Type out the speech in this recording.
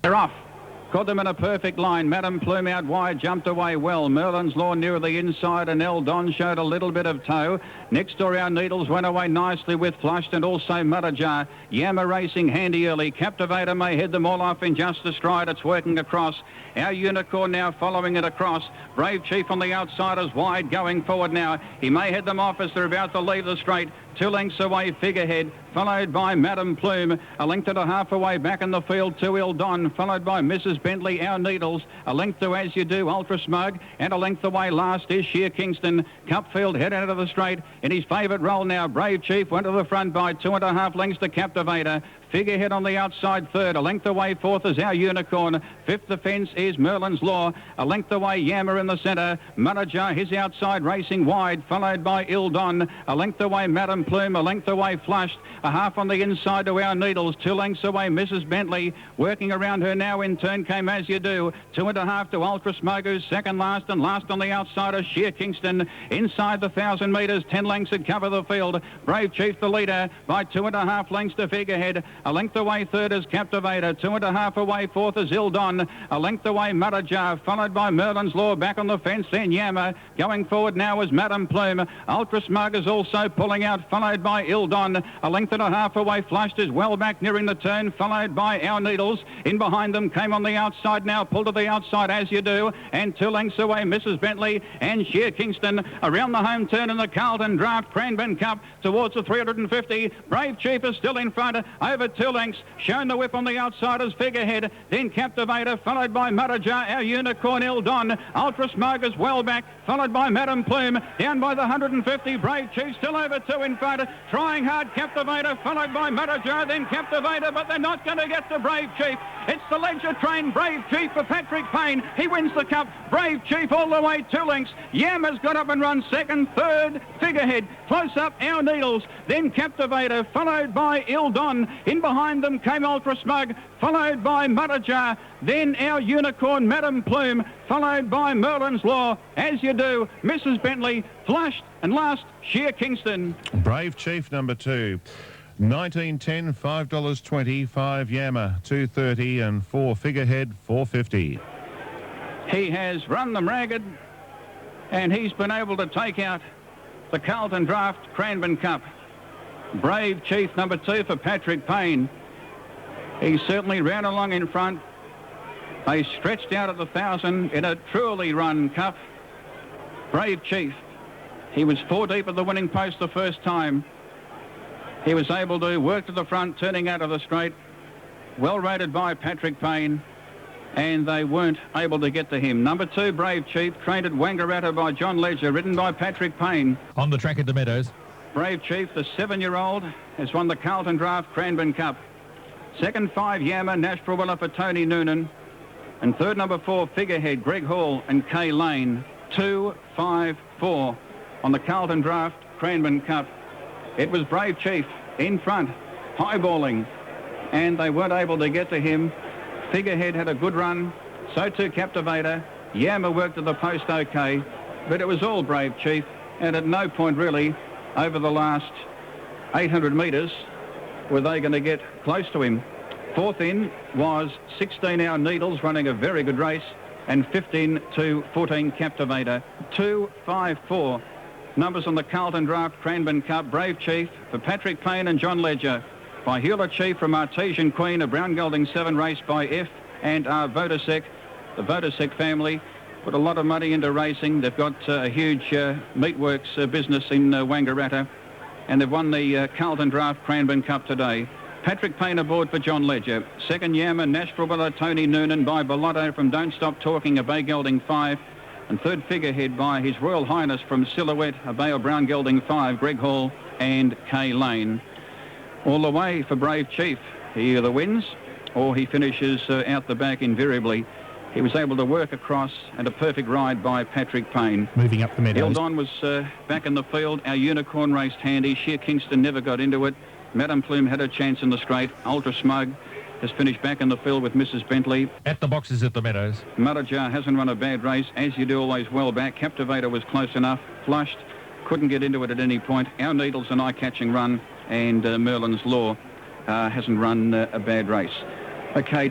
They're off. Caught them in a perfect line. Madame Plume out wide, jumped away well. Merlin's Law nearer the inside, and El Don showed a little bit of toe. Next door, Our Needles went away nicely with Flushed, and also Mudder Jar. Yammer racing handy early. Captivator may head them all off in just a stride. It's working across. Our Unicorn now following it across. Brave Chief on the outside is wide, going forward now. He may head them off as they're about to leave the straight. 2 lengths away, Figurehead, followed by Madame Plume. A length and a half away back in the field to Il Don, followed by Mrs. Bentley, Our Needles. A length to As You Do, Ultra Smug, and a length away last is Sheer Kingston. Cupfield head out of the straight in his favourite role now. Brave Chief went to the front by 2.5 lengths to Captivator. Figurehead on the outside third. A length away fourth is Our Unicorn. Fifth defence is Merlin's Law. A length away Yammer in the centre. Mudder Jar, his outside racing wide, followed by Il Don. A length away Madame Plume. A length away Flushed. A half on the inside to Our Needles. 2 lengths away Mrs. Bentley. Working around her now in turn came As You Do. 2.5 to Ultra Smugglers. Second last, and last on the outside is Sheer Kingston. Inside the 1,000 metres, 10 lengths that cover the field. Brave Chief the leader by 2.5 lengths to Figurehead. A length away third is Captivator. 2.5 away fourth is Il Don. A length away Mudder Jar, followed by Merlin's Law. Back on the fence then Yammer. Going forward now is Madame Plume. Ultra Smug is also pulling out, followed by Il Don. A length and a half away Flushed is well back nearing the turn, followed by Our Needles. In behind them came on the outside now, pulled to the outside As You Do, and 2 lengths away Mrs. Bentley and Sheer Kingston. Around the home turn in the Carlton Draft Cranbourne Cup towards the 350. Brave Chief is still in front, over 2 lengths. Shown the whip on the outside as Figurehead, then Captivator, followed by Mudder Jar, Our Unicorn, Il Don. Ultra Smug is well back, followed by Madame Plume. Down by the 150, Brave Chief still over 2 in front. Trying hard, Captivator, followed by Mudder Jar, then Captivator, but they're not going to get to Brave Chief. It's the Ledger train, Brave Chief for Patrick Payne. He wins the cup. Brave Chief all the way 2 lengths. Yammer's got up and run second, third, Figurehead. Close up, Our Needles, then Captivator, followed by Il Don. In behind them came Ultra Smug, followed by Mudder Jar, then Our Unicorn, Madame Plume, followed by Merlin's Law. As You Do, Mrs. Bentley, Flushed, and last, Sheer Kingston. Brave Chief number 2. 19.10, $5.20, 5 Yammer, 2.30, and 4 Figurehead, 4.50. He has run them ragged, and he's been able to take out the Carlton Draft Cranbourne Cup. Brave Chief number 2 for Patrick Payne. He certainly ran along in front. They stretched out at the 1,000 in a truly run cup. Brave Chief. He was 4 deep at the winning post the first time. He was able to work to the front, turning out of the straight. Well rated by Patrick Payne, and they weren't able to get to him. Number 2, Brave Chief, trained at Wangaratta by John Ledger, ridden by Patrick Payne. On the track at the Meadows. Brave Chief, the 7-year-old, has won the Carlton Draft Cranbourne Cup. Second, 5 Yammer, Nashville Winner for Tony Noonan. And third, number 4, Figurehead, Greg Hall and Kay Lane. 2, 5, 4 on the Carlton Draft Cranbourne Cup. It was Brave Chief in front, highballing, and they weren't able to get to him. Figurehead had a good run, so too Captivator. Yammer worked at the post okay, but it was all Brave Chief, and at no point really over the last 800 metres were they going to get close to him. Fourth in was 16 Our Needles, running a very good race, and 15 to 14 Captivator. 2, 5, 4 numbers on the Carlton Draft Cranbourne Cup. Brave Chief for Patrick Payne and John Ledger. By Hewlett Chief from Artesian Queen, a Brown Gelding 7 race by F and R Vodasek. The Vodasek family put a lot of money into racing. They've got a huge meatworks business in Wangaratta, and they've won the Carlton Draft Cranbourne Cup today. Patrick Payne aboard for John Ledger. Second Yammer, Nashville Winner Tony Noonan by Bellotto from Don't Stop Talking, a Bay Gelding 5. And third Figurehead by His Royal Highness from Silhouette, a Bay of Brown Gelding 5, Greg Hall and Kay Lane. All the way for Brave Chief. He either wins or he finishes out the back invariably. He was able to work across, and a perfect ride by Patrick Payne. Moving up the Meadows. Il Don was back in the field. Our Unicorn raced handy. Sheer Kingston never got into it. Madame Plume had a chance in the straight. Ultra Smug has finished back in the field with Mrs. Bentley. At the boxes at the Meadows. Mudder Jar hasn't run a bad race. As You Do, always well back. Captivator was close enough. Flushed. Couldn't get into it at any point. Our Needles, an eye-catching run. And Merlin's Law hasn't run a bad race. Okay,